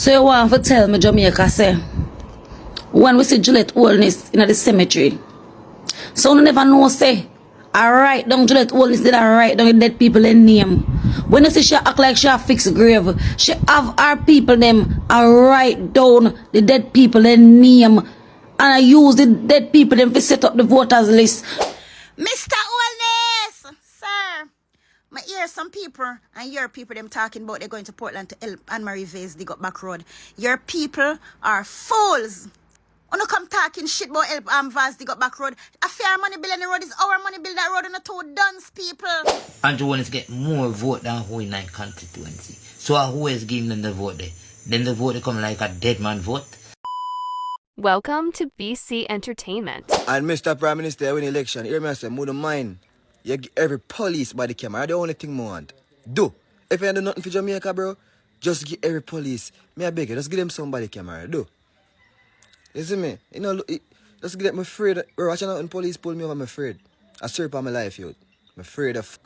So you want to tell me Jamaica say, when we see Juliet Holness in the cemetery, so you never know say, I write down Juliet Holness did I write down the dead people in name. When you see she act like she a fixed grave, she have our people them, I write down the dead people in name, and I use the dead people them to set up the voters list. Mr. Holness, sir, I hear some people and your people them talking about they're going to Portland to help Ann-MarieVaz dig up back road. Your people are fools. You come talking shit about help Vaz dig up back road. A fair money bill on the road is our money bill that road and the two dunce people. Andrew Holness get more vote than who in that constituency. So who is giving them the vote there? Then the vote they come like a dead man vote. Welcome to BC Entertainment. And Mr. Prime Minister, when election, hear me say, more than mind. You get every police by the camera. That's the only thing I want. Do. If you do nothing for Jamaica, bro, just give every police. Me I beg you, just give them somebody camera. Do. You see me? You know, just get me afraid. Bro, watching out when police pull me over, I'm afraid. I swear upon my life, yo. I'm afraid of...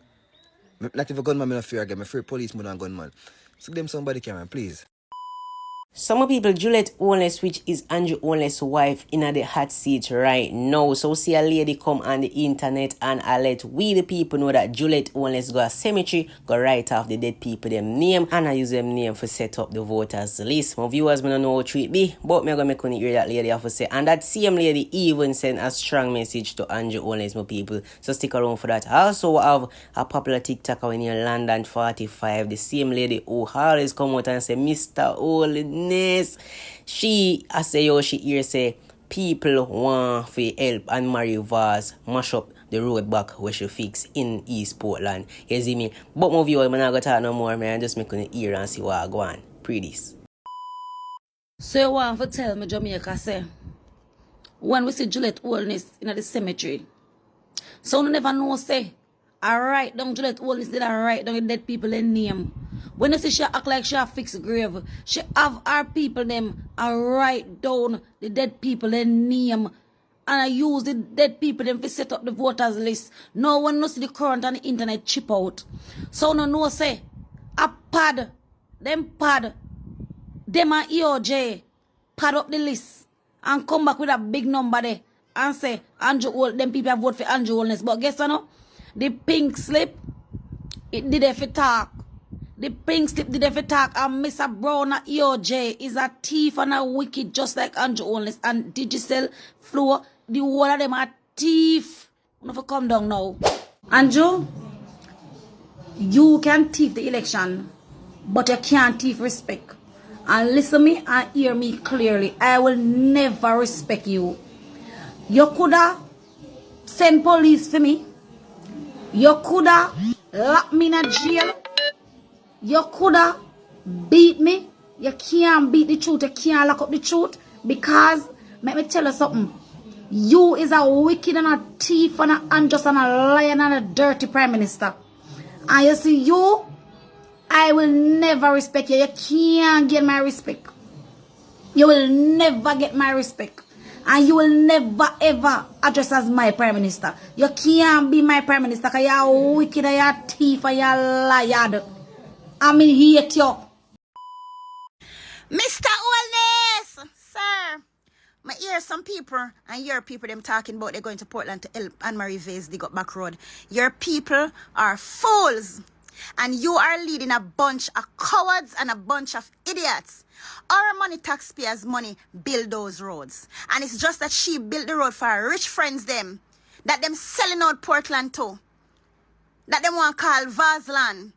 Not even a gunman, I'm not fear again. I'm afraid police more than gunman. Just give them somebody camera, please. Some people, Juliet Holness, which is Andrew Holness' wife, in the hot seat right now. So see a lady come on the internet and I let we the people know that Juliet Holness go a cemetery, go write off the dead people them name, and I use them name for set up the voters list. My viewers may not know how treat be, but me gonna make you hear that lady have to say. And that same lady even sent a strong message to Andrew Holness, my people. So stick around for that. Also, we have a popular TikToker in here, London 45, the same lady who always come out and say, Mr. Holness. She, I say, yo, she here say, people want to help Ann-MarieVaz mash up the road back where she fix in East Portland. You see me? But my viewer, I'm not going to talk no more, man. Just make you hear and see what I go on. Pretty. So you want to tell me Jamaica say, when we see Juliet Holness in the cemetery, so you never know say, I write down Juliet Holness did I write down the dead people in name. When you see she act like she a fixed grave, she have our people them, I write down the dead people in name, and I use the dead people them to set up the voters list. No one knows the current on the internet chip out. So no know say, a pad, them a EOJ, pad up the list, and come back with a big number there, and say, them people have voted for Andrew Holness. But guess what no? The pink slip, it did it for talk. The pink slip did it for talk, and Mr. Brown at EOJ is a thief and a wicked just like Andrew Holness and Digital Flow. The whole of them are thief. You have to come down now. Andrew, you can thief the election, but you can't thief respect. And listen me and hear me clearly. I will never respect you. You coulda send police for me. You coulda lock me in a jail. You coulda beat me. You can't beat the truth. You can't lock up the truth. Because, let me tell you something. You is a wicked and a thief and a unjust and a liar and a dirty prime minister. And you see you, I will never respect you. You can't get my respect. You will never get my respect. And you will never ever address as my prime minister. You can't be my prime minister because you're wicked and you're thief and you're liar. I mean, hate you. Mr. Holness, sir, I hear some people and your people them talking about they're going to Portland to help Ann-MarieVaz dig up back road. Your people are fools. And you are leading a bunch of cowards and a bunch of idiots. Our money, taxpayers' money, build those roads. And it's just that she built the road for her rich friends them. That them selling out Portland too. That them want to call Vazland.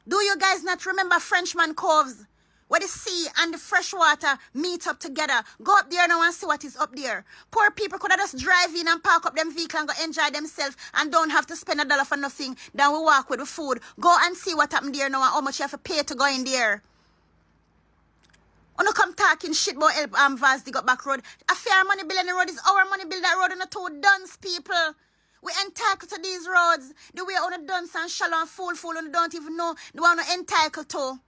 Do you guys not remember Frenchman Coves? Where the sea and the fresh water meet up together. Go up there now and see what is up there. Poor people could have just drive in and park up them vehicle and go enjoy themselves and don't have to spend $1 for nothing. Then we walk with the food. Go and see what happened there now and how much you have to pay to go in there. You come talking shit about help Vaz dig up back road. A fair money bill on the road is our money bill that road and the two dunce people. We entitled to these roads. The way on the dunce and shallow and fool and don't even know the one entitled to.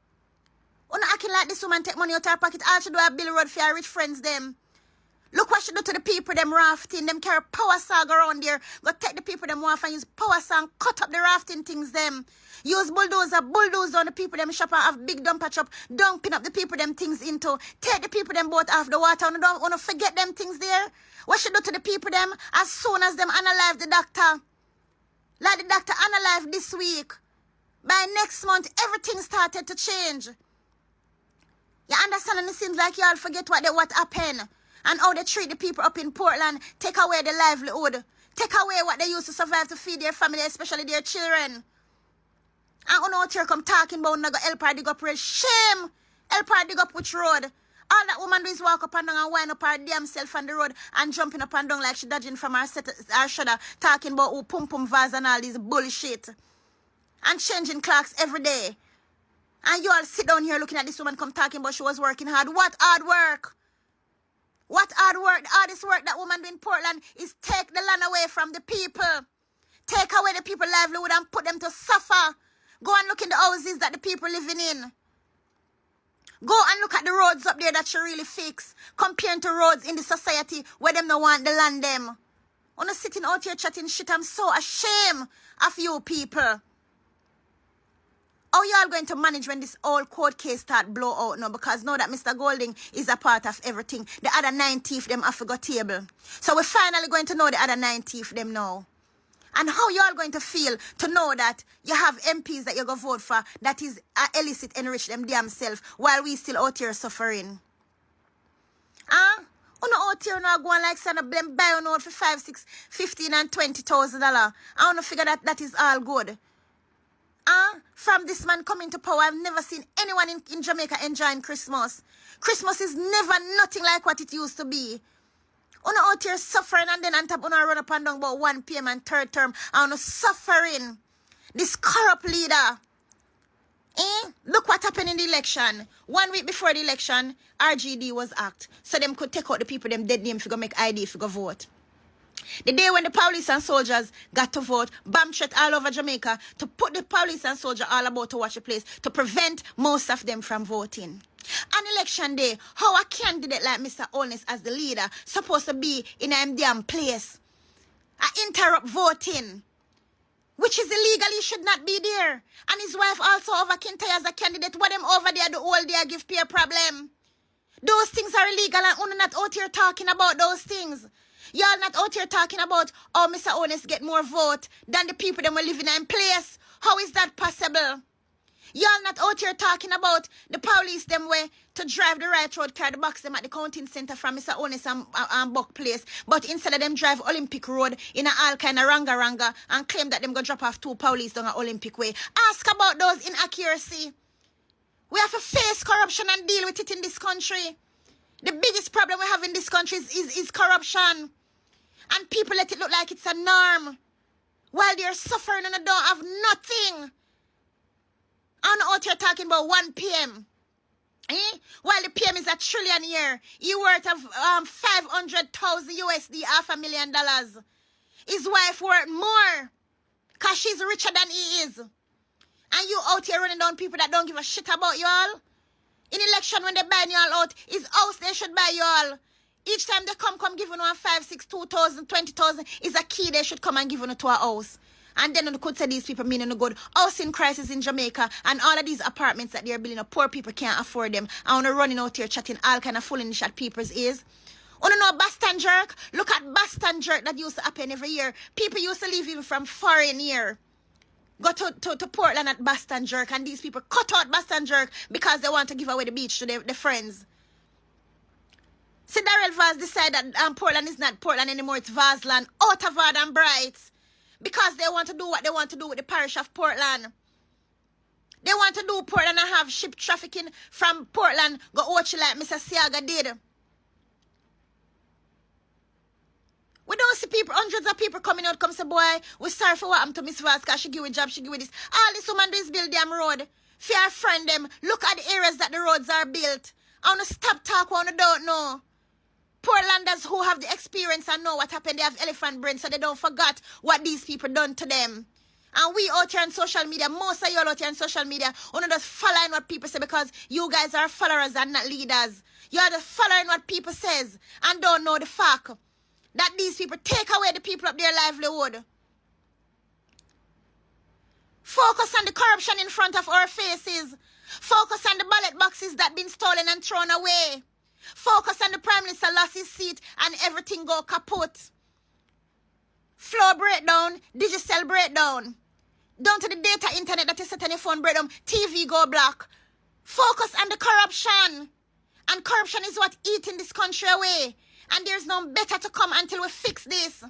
You not acting like this woman take money out of her pocket. All she do a bill road for her rich friends them. Look what she do to the people, them rafting. Them carry power saw go around there. Go take the people, them off and use power saw and cut up the rafting things, them. Use bulldozer on the people, them shop and have big dumper chop, dumping up the people, them things into. Take the people, them boat off the water and don't want to forget them things there. What she do to the people, them, as soon as them analyze the doctor. Like the doctor analyzed this week. By next month, everything started to change. You understand? And it seems like y'all forget what happened. And how they treat the people up in Portland. Take away their livelihood. Take away what they used to survive to feed their family, especially their children. And you know what here come talking about not go help her dig up road. Shame! Help her dig up which road? All that woman do is walk up and down and wind up her damn self on the road and jumping up and down like she dodging from her shoulder, talking about who pum-pum-vaz and all this bullshit. And changing clocks every day. And you all sit down here looking at this woman come talking about she was working hard. What hard work? What hard work? The hardest work that woman do in Portland is take the land away from the people. Take away the people livelihood and put them to suffer. Go and look in the houses that the people living in. Go and look at the roads up there that you really fix. Comparing to roads in the society where them no want the land them. When I'm sitting out here chatting shit, I'm so ashamed of you people. How y'all going to manage when this whole court case start blow out now? Because now that Mr. Golding is a part of everything, the other 9 thief them have got table. So we're finally going to know the other 9 thief them now. And how y'all going to feel to know that you have MPs that you're going to vote for that is illicit enrich them damn self while we still out here suffering? Huh? You know out here now going like son of them buy on out for 5, 6, 15 and $20,000. I want to figure that is all good. From this man coming to power, I've never seen anyone in Jamaica enjoying Christmas. Christmas is never nothing like what it used to be. Una out here suffering and then on top una run up and down about 1 p.m. and third term. And una suffering. This corrupt leader. Look what happened in the election. 1 week before the election, RGD was act. So them could take out the people, them dead name if you go make ID if you go vote. The day when the police and soldiers got to vote, bomb threat all over Jamaica to put the police and soldiers all about to watch the place to prevent most of them from voting. On election day, how a candidate like Mr. Holness as the leader supposed to be in a damn place? Interrupt voting, which is illegal, he should not be there. And his wife also over Kintai as a candidate. What them over there the whole day give peer problem? Those things are illegal and we're not out here talking about those things. Y'all not out here talking about how Mr. Holness get more vote than the people that were living in place. How is that possible? Y'all not out here talking about the police them way to drive the right road, carry the box them at the counting center from Mr. Holness and Buck Place. But instead of them drive Olympic Road in a all kind of ranga and claim that them go drop off 2 police down at Olympic Way. Ask about those inaccuracy. We have to face corruption and deal with it in this country. The biggest problem we have in this country is corruption. And people let it look like it's a norm. While they're suffering and they don't have nothing. I'm out here talking about 1 p.m. While the PM is $1 trillion a year. He worth of 500,000 USD, $500,000. His wife worth more. Because she's richer than he is. And you out here running down people that don't give a shit about y'all. In election when they buy y'all out, his house they should buy y'all. Each time they come giving one 5, 6, 2,000, 20,000 is a key they should come and give to a house. And then you could say these people meaning no good. Housing crisis in Jamaica and all of these apartments that they're building up, poor people can't afford them. And when running out here chatting all kind of foolishness at people's ears. You know Boston Jerk? Look at Boston Jerk that used to happen every year. People used to leave even from foreign here. Go to Portland at Boston Jerk and these people cut out Boston Jerk because they want to give away the beach to their friends. See, Vaz decided that Portland is not Portland anymore, it's Vazland, out of and bright. Because they want to do what they want to do with the parish of Portland. They want to do Portland and have ship trafficking from Portland, go Ochi like Mr. Siaga did. We don't see people, hundreds of people coming out, come say, boy, we're sorry for what happened to Miss Vaz, because she give a job, she give this. All this woman do is build damn road. Fear friend them, look at the areas that the roads are built. I want to stop talk when I don't know. Portlanders who have the experience and know what happened, they have elephant brain, so they don't forget what these people done to them. And we out here on social media, most of you out here on social media, only just following what people say because you guys are followers and not leaders. You're just following what people says and don't know the fact that these people take away the people of their livelihood. Focus on the corruption in front of our faces. Focus on the ballot boxes that been stolen and thrown away. Focus on the Prime Minister lost his seat and everything go kaput. Flow breakdown, digital breakdown. Down to the data internet that you set on your phone breakdown, TV go black. Focus on the corruption. And corruption is what eating this country away. And there's no better to come until we fix this.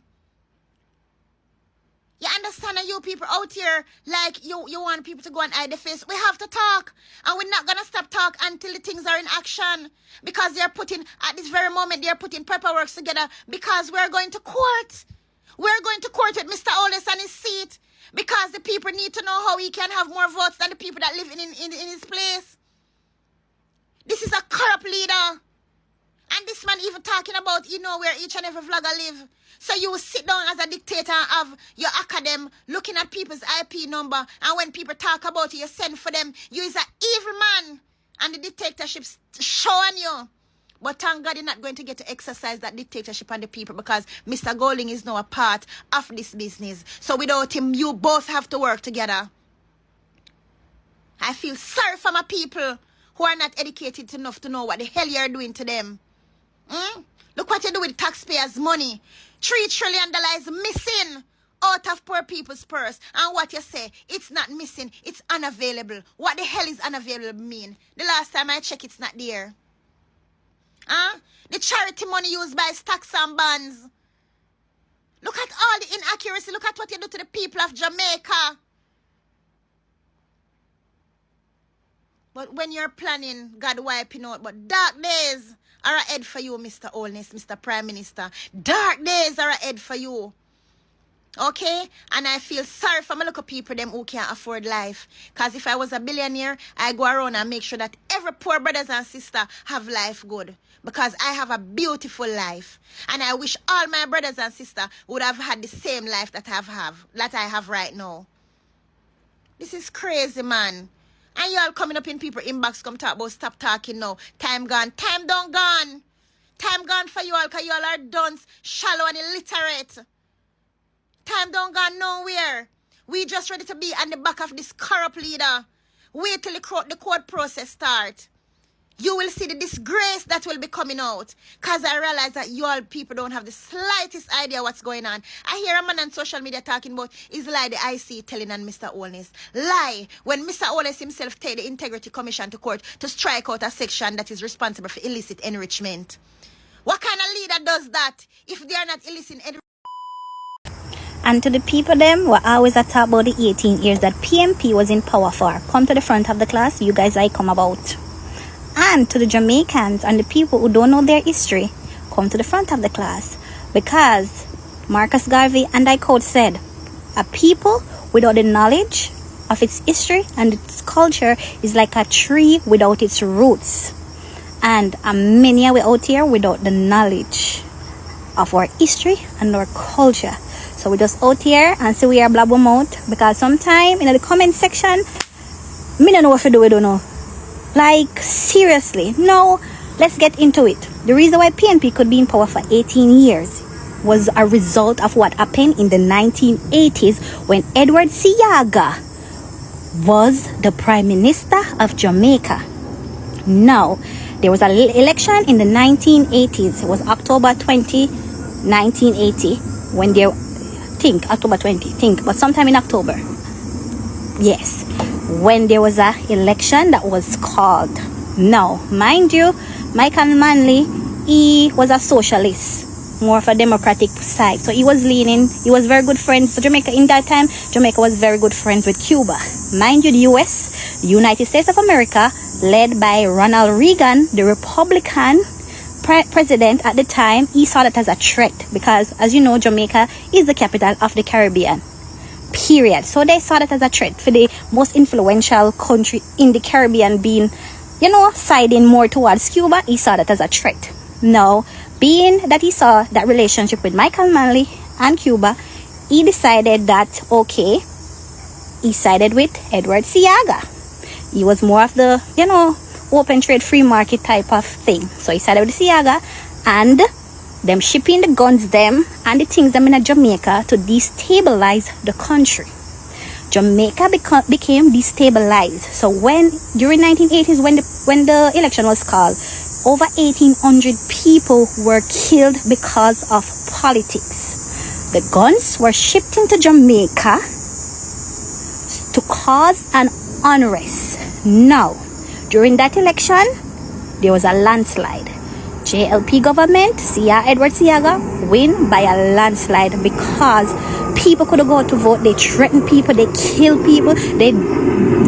You understand that you people out here, like you want people to go and hide the face. We have to talk. And we're not going to stop talk until the things are in action. Because they're putting, at this very moment, they're putting paperwork together. Because we're going to court. We're going to court with Mr. Holness and his seat. Because the people need to know how he can have more votes than the people that live in his place. This is a corrupt leader. And this man even talking about, where each and every vlogger live. So you will sit down as a dictator and have your academ looking at people's IP number. And when people talk about you, you send for them. You is an evil man. And the dictatorship's showing you. But thank God you're not going to get to exercise that dictatorship on the people because Mr. Golding is now a part of this business. So without him, you both have to work together. I feel sorry for my people who are not educated enough to know what the hell you're doing to them. Look what you do with taxpayers' money. $3 trillion is missing out of poor people's purse. And what you say, it's not missing, it's unavailable. What the hell is unavailable mean? The last time I checked, it's not there. The charity money used by stocks and bonds. Look at all the inaccuracy. Look at what you do to the people of Jamaica. But when you're planning, God wiping out. But dark days are ahead for you, Mr. Holness, Mr. Prime Minister. Dark days are ahead for you. Okay? And I feel sorry for my little people, them who can't afford life. Because if I was a billionaire, I go around and make sure that every poor brothers and sister have life good. Because I have a beautiful life. And I wish all my brothers and sisters would have had the same life that I have right now. This is crazy, man. And y'all coming up in people inbox come talk about stop talking now. Time gone. Time done gone. Time gone for you all because you all are done, shallow and illiterate. Time don't go nowhere. We just ready to be on the back of this corrupt leader. Wait till the court process starts. You will see the disgrace that will be coming out. Because I realize that you all people don't have the slightest idea what's going on. I hear a man on social media talking about is lie the IC telling on Mr. Holness. Lie. When Mr. Holness himself take the Integrity Commission to court to strike out a section that is responsible for illicit enrichment. What kind of leader does that if they are not illicit enrichment? And to the people them were always a talk about the 18 years that PMP was in power for. Come to the front of the class, you guys I come about. And to the Jamaicans and the people who don't know their history, come to the front of the class. Because Marcus Garvey and I quote said, a people without the knowledge of its history and its culture is like a tree without its roots. And many are out here without the knowledge of our history and our culture. So we just out here and say we are blabber mouth because sometime in the comment section, me don't know what to do, we don't know. Like, seriously. No, let's get into it. The reason why PNP could be in power for 18 years was a result of what happened in the 1980s when Edward Seaga was the Prime Minister of Jamaica. Now, there was an election in the 1980s. It was October 20, 1980, when they October 20, but sometime in October. Yes. When there was an election that was called. Now, mind you, Michael Manley, he was a socialist, more of a democratic side. So he was very good friends with Jamaica. In that time, Jamaica was very good friends with Cuba. Mind you, the US, the United States of America, led by Ronald Reagan, the Republican president at the time, he saw that as a threat because, as you know, Jamaica is the capital of the Caribbean. Period. So they saw that as a threat for the most influential country in the Caribbean being, siding more towards Cuba. He saw that as a threat. Now, being that he saw that relationship with Michael Manley and Cuba, he decided that, okay, he sided with Edward Seaga. He was more of the, open trade free market type of thing. So he started with the Siaga and them shipping the guns them and the things them in Jamaica to destabilize the country. Jamaica became destabilized. So during 1980s when the election was called, over 1,800 people were killed because of politics. The guns were shipped into Jamaica to cause an unrest. Now, during that election, there was a landslide. JLP government, Edward Siaga, win by a landslide because people could go to vote. They threatened people, they killed people, they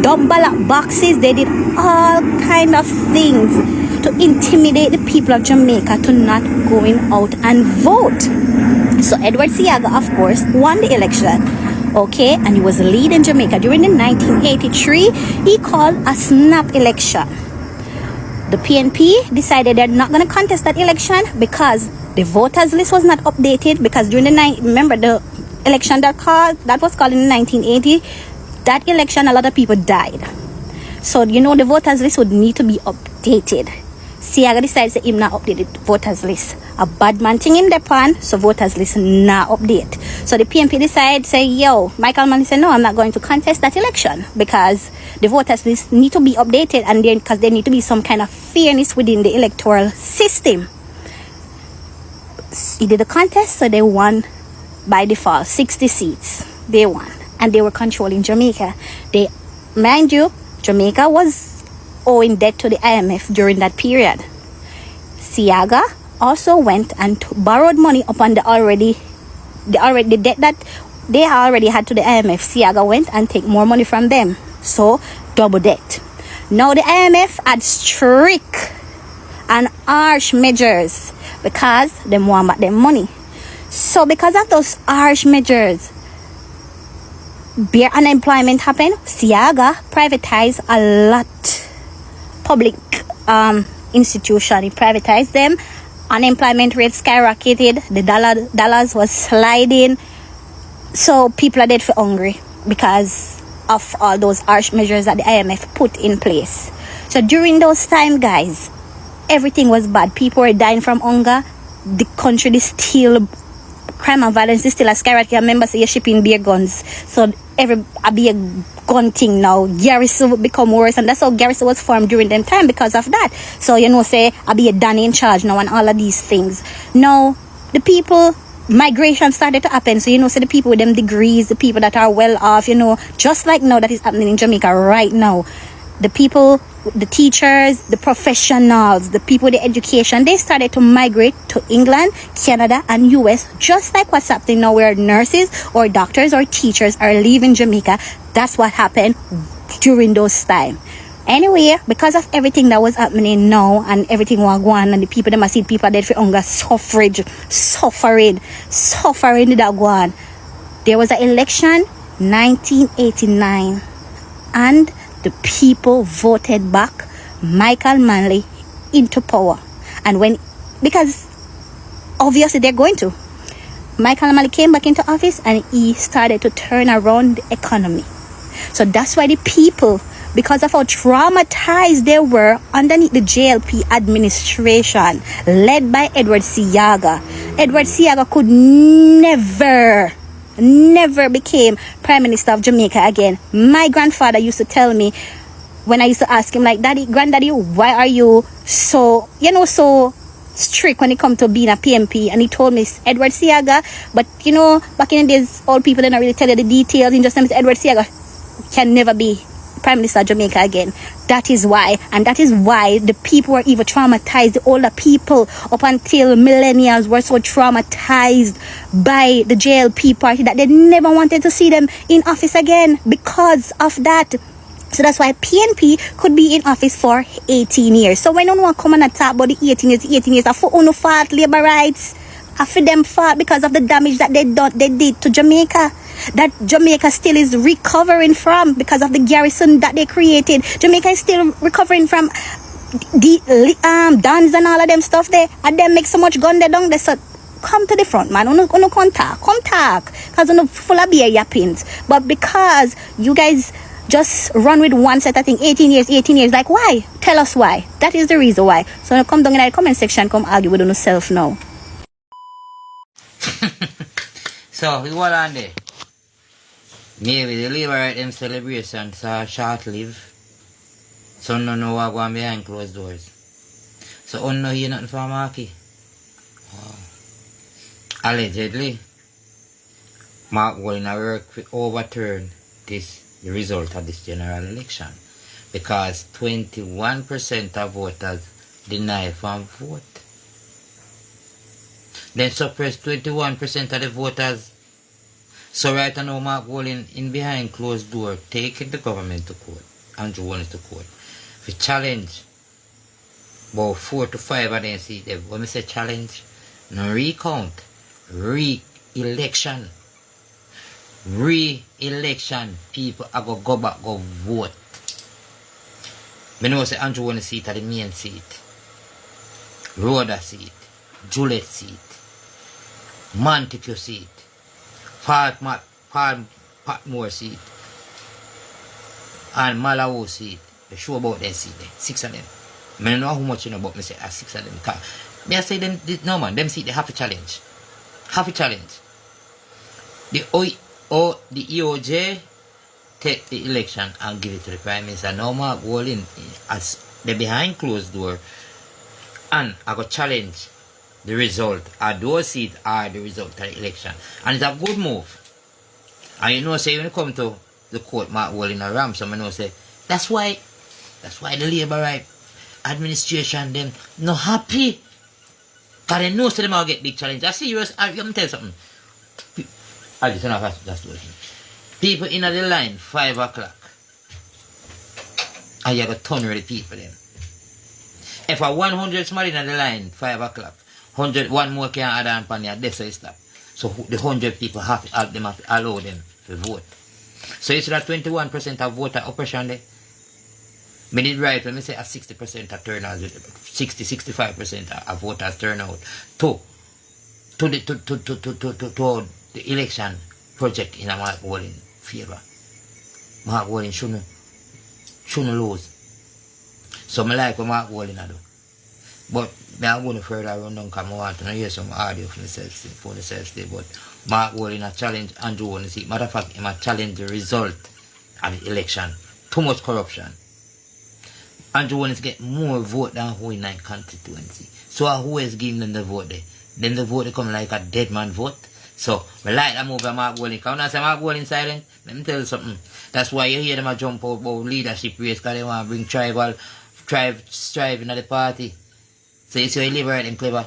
dump ballot boxes, they did all kind of things to intimidate the people of Jamaica to not going out and vote. So Edward Siaga, of course, won the election. Okay, and he was leading Jamaica. During the 1983, he called a snap election. The PNP decided they're not going to contest that election because the voters list was not updated, because during the remember the election that was called in 1980, that election a lot of people died. So the voters list would need to be updated. Siaga decided to him not update the voters list. A bad man thing in the pan, so voters list not update. So the PNP decided, say, yo, Michael Manley said, no, I'm not going to contest that election because the voters list need to be updated, and then because there need to be some kind of fairness within the electoral system. He did a contest, so they won by default, 60 seats. They won, and they were controlling Jamaica. Mind you, Jamaica was owing debt to the IMF during that period. Siaga also went and borrowed money upon the debt that they already had to the IMF. Siaga went and take more money from them, so double debt. Now the IMF had strict and harsh measures because they want back their money. So because of those harsh measures, bare unemployment happened. Siaga privatized a lot public institution. He privatized them. Unemployment rate skyrocketed. The dollars was sliding. So people are dead for hungry because of all those harsh measures that the IMF put in place. So during those time, guys, everything was bad. People were dying from hunger. The country is still, crime and violence is still a skyrocketing. I remember you're shipping beer guns. So a beer gun thing now. Garrison would become worse, and that's how Garrison was formed during them time because of that. So say I be a Danny in charge now and all of these things. Now the people, migration started to happen. So so the people with them degrees, the people that are well off, just like now that is happening in Jamaica right now. The people, the teachers, the professionals, the people with the education, they started to migrate to England, Canada, and US, just like what's happening now where nurses or doctors or teachers are leaving Jamaica. That's what happened during those times. Anyway, because of everything that was happening now and everything was going on, and the people, them see people dead for hunger, suffering that go on. There was an election, 1989, and the people voted back Michael Manley into power. And because obviously they're going to. Michael Manley came back into office and he started to turn around the economy. So that's why the people, because of how traumatized they were underneath the JLP administration led by Edward Siaga. Edward Siaga could never became Prime Minister of Jamaica again. My grandfather used to tell me when I used to ask him, like, Granddaddy, why are you so strict when it comes to being a PMP? And he told me, Edward Siaga. But back in the days, old people didn't really tell you the details. He just said Edward Siaga can never be Prime Minister of Jamaica again. That is why. And that is why the people were even traumatized. The older people up until millennials were so traumatized by the JLP party that they never wanted to see them in office again because of that. So that's why PNP could be in office for 18 years. So when no one come and talk about the 18 years, I for no fault labor rights. I for them fault because of the damage that they did to Jamaica. That Jamaica still is recovering from because of the garrison that they created. Jamaica is still recovering from the dons and all of them stuff there. And them make so much gun there down there. So come to the front, man. Come talk. Because you're full of beer yappings. But because you guys just run with one set of thing. 18 years. Like, why? Tell us why. That is the reason why. So now come down in the comment section, come argue with yourself now. So, we what on there? Maybe the Labour right them celebrations are short-lived. So no know what going behind closed doors. So on no hear nothing from Marky. Allegedly, Mark Walling work to overturn the result of this general election because 21% of voters deny from vote. Then suppress 21% of the voters. So right now Mark Walling in behind closed door taking the government to court, Andrew Holness to court. We challenge about 4 to 5 of them see them. When we say challenge, no recount, re-election. Re-election, people are going to go back, go vote. I know say Andrew Holness seat at the main seat. Rhoda seat, Juliet seat, Montague seat, Patmore seat, and Malawi seat. They show about them seat there, 6 of them. I don't know how much you know about me say 6 of them. May I say them, no man, them seat they have a challenge. Have a challenge. The EOJ take the election and give it to the Prime Minister. Now Mark Walling as the behind closed door and I go challenge the result. Those seats are the result of the election. And it's a good move. And you know say when you come to the court, Mark Walling a ram, some know say that's why the Labour right administration them no happy. Because they know so them will get big challenge. I serious, I'm going to tell you something. I just know that's the thing. People in the line 5 o'clock. And you got to turn the people them. If a 100 somebody in the line 5 o'clock, 100 one more can add on pan your death so stop. So the 100 people have to allow them to vote. So you see that 21% of voter oppression there. Me did right when me say a 60% of turnout, 65% of voters turnout to the election project in a Mark Walling favor. Mark Walling shouldn't lose. So me like what Mark Walling do. But I'm going to further run down because I want to hear some audio from the self-state. But Mark Walling a challenge Andrew Holness. Matter of fact, he a challenge the result of the election. Too much corruption. Andrew Holness get more vote than who in 9 constituency. So who is giving them the vote there? Then the vote they come like a dead man vote. So I like that move by Mark Walling. Because when I say Mark Walling silent, let me tell you something. That's why you hear them a jump out about leadership race because they want to bring strive in the party. So you see, you live right and clever.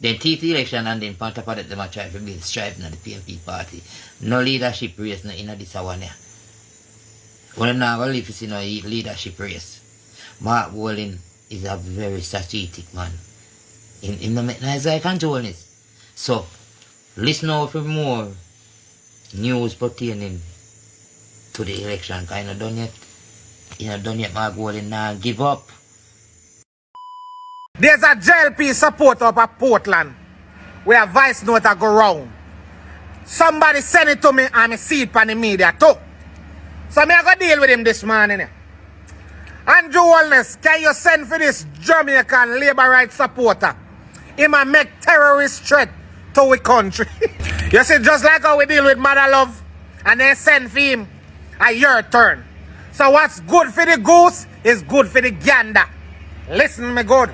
Then take the election and then on top of that, they might try to build strive in the PMP party. No leadership race in this one here. When I'm not going to live in a leadership race. Mark Walling is a very strategic man. In the nice like Andrew Holness. So, listen out for more news pertaining to the election. Because you're not done yet. You're not done yet, Mark Walling. Now give up. There's a JLP support up at Portland where a voice note go round. Somebody send it to me and I see it on the media too. So me I go deal with him this morning. Andrew Holness, can you send for this Jamaican labor rights supporter? He might make terrorist threat to our country. You see, just like how we deal with Mother Love and then send for him a your turn. So what's good for the goose is good for the gander. Listen me good.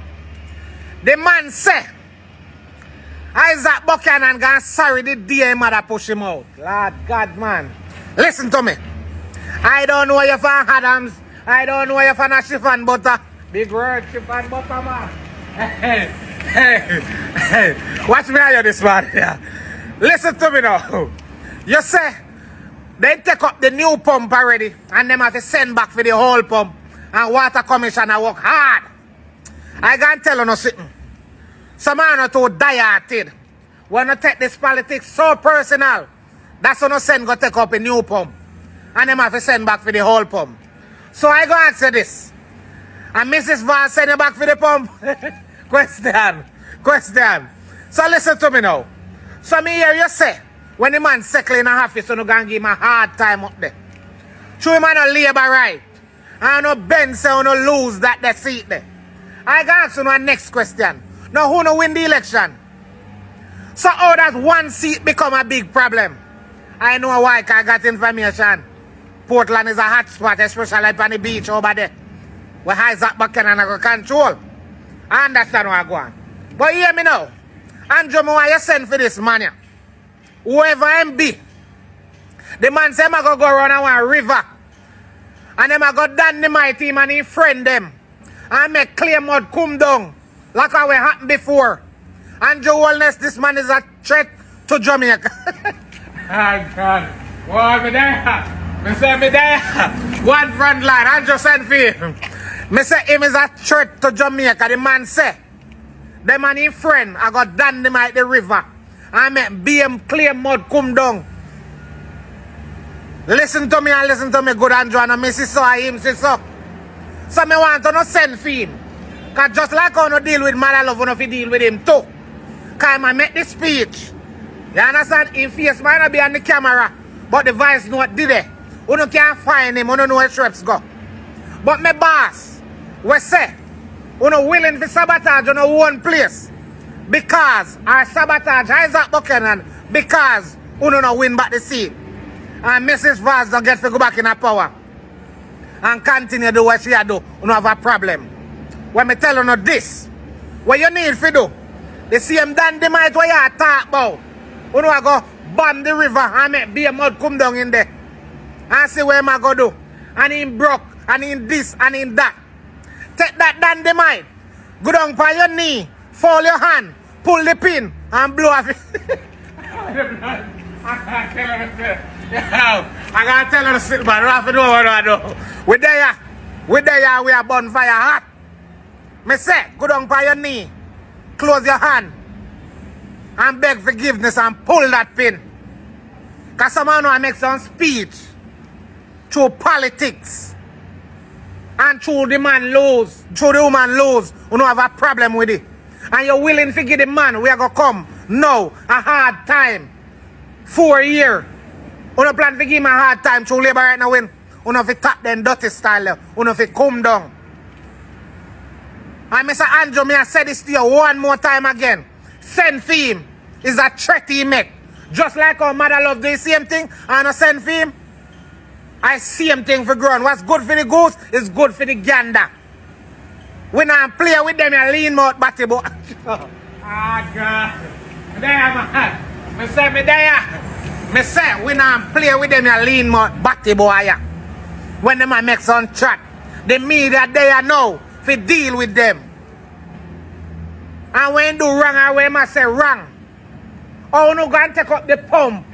The man say, Isat Buchanan gonna sorry the day mother push him out. Lord God, man. Listen to me. I don't know you're from Adams. I don't know you're from a chiffon butter. Big word, chiffon butter, man. Hey. Watch me hear this man here. Listen to me now. You say, they take up the new pump already and them have to send back for the whole pump and water commissioner work hard. I can't tell you no something. Some man are too dieted. When you take this politics so personal, that's when you send go take up a new pump. And them have to send back for the whole pump. So I go answer this. And Mrs. Vaz send you back for the pump? Question. So listen to me now. So me hear you say, when the man settle in a office, so you going to give him a hard time up there. True him no labor right. And no Ben say no lose that the seat there. I got ask you one next question. Now who no win the election? So how does one seat become a big problem? I know why, because I got information. Portland is a hot spot, especially on the beach over there. Where Isat Buchanan go control. I understand what I go on. But hear me now. Andrew, why you send for this man here? Whoever him be. The man say, I go run a one river. And them I go dynamite him and he friend them. And make clear mud come down. Like how it happened before. Andrew Holness, this man is a threat to Jamaica. Oh God. What me there? Me say me there. One front line. Andrew send for him. Me say him is a threat to Jamaica. The man say. The man his friend I got dynamite the river. I make BM clear mud come down. Listen to me and listen to me good Andrew and me see so I him see so. So me want to not send for him. Cause just like I no deal with mother love, I no deal with him too. Cause I make this speech. You understand? In face might not be on the camera, but the voice note did it. You no can't find him, you don't know where Shreps go. But my boss, we say, you no willing to sabotage on one place. Because our sabotage Isat Buchanan, because you no win back the seat. And Mrs. Vaz don't get to go back in her power. And continue to do what she do. You don't have a problem. When me tell you this, what you need to do, the same dynamite what you talk about. You know I go bomb the river and make beer mud come down in there. And see where I go do. And in broke, and in this, and in that. Take that dynamite, go down by your knee, fold your hand, pull the pin, and blow off it. I gotta tell her to sit back, Rafa do what I do. We there, we are bonfire hot. Me say, go down by your knee, close your hand, and beg forgiveness and pull that pin. Cause someone know I make some speech through politics. And through the man lose, through the woman lose, you don't have a problem with it. And you're willing to give the man, we are gonna come. No, a hard time. 4 years. You don't plan to give him a hard time through labor right now when you know if it tap them dirty style, you know if it come down. And Mr. Andrew, may I say this to you one more time again. Send for him is a threat he make. Just like our mother love the same thing, and I send for him. I same thing for ground. What's good for the goose is good for the gander. When I play with them, I lean mouth batty boy. Ah, God. There, man. Me say me there. Me say, when I play with them, I lean mouth batty boy. When them I make some chat, the media there know to deal with them. And when do wrong, I when I say wrong. Oh, no, go and take up the pump.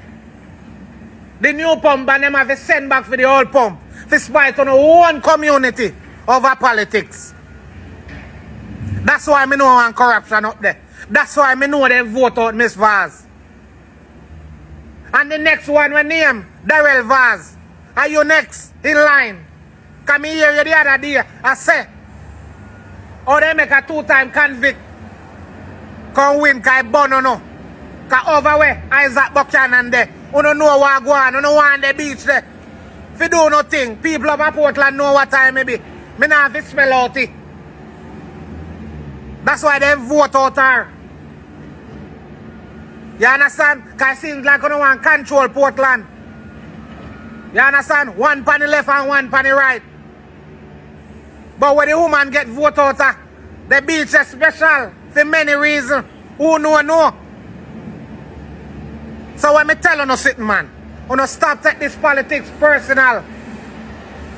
The new pump, and them have to send back for the old pump. To spite on one community over politics. That's why I know one corruption up there. That's why I know they vote out Miss Vaz. And the next one we name Darrell Vaz. Are you next in line? Come here you the other day. I say, oh, they make a 2-time convict. Come win, because I born or no. Because over where Isat Buchanan there. You don't know what go on. You don't want the beach there. If you do nothing, people up in Portland know what time it be. Me not have to smell out it. That's why they vote out her. You understand? Because it seems like you don't want to control Portland. You understand? One on the left and one on the right. But when the woman get vote out her, the beach is special for many reasons. Who know? So when me tell you no sitting man, you no stop take this politics personal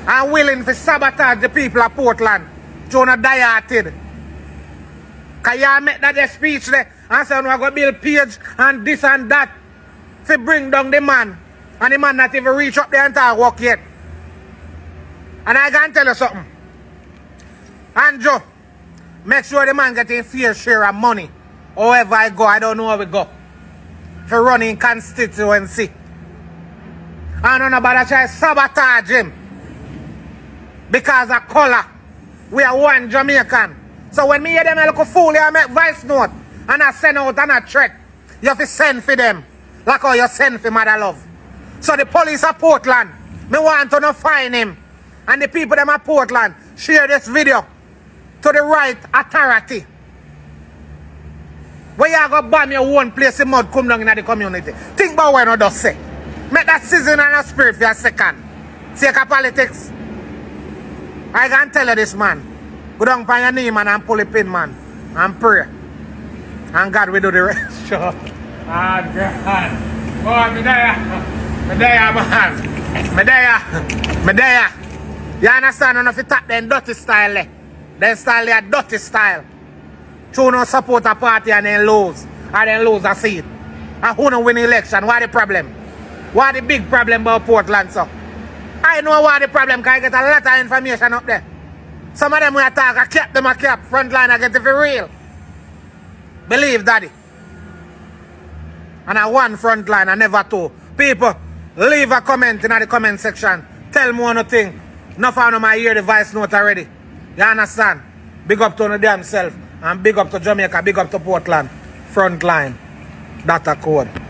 and willing to sabotage the people of Portland. You no die-hearted. Because you make that speech there and say you go build page and this and that to bring down the man. And the man not even reach up the entire work yet. And I can tell you something. Andrew, make sure the man get a fair share of money. However I go, I don't know how we go. For running constituency. And none about to try to sabotage him. Because of color. We are one Jamaican. So when me hear them look a fool, I make voice note. And I send out and I threat. You have to send for them. Like how you send for mother love. So the police of Portland, Me want to find him. And the people them at Portland, share this video to the right authority. Where you go bomb your one place in mud come down in the community. Think about what I just say. Make that season and a spirit for a second. Take a politics. I can tell you this, man. Go down on your knee, man, and pull a pin, man. And pray. And God will do the rest. Sure. Ah, God. Oh, me there, man. Me there. You understand? Enough to tap them dirty style there. Them style they are dirty style. Who no support a party and then lose. Or then lose a seat. And who no win election? What the problem? What the big problem about Portland, so? I know what the problem, because I get a lot of information up there. Some of them will talk, I kept them a cap. Frontline, I get it for real. Believe daddy. And I one frontline, I never two. People, leave a comment in the comment section. Tell me one thing. Enough of them I hear the voice note already. You understand? Big up to the damn self. And big up to Jamaica, big up to Portland. Frontline. Data code.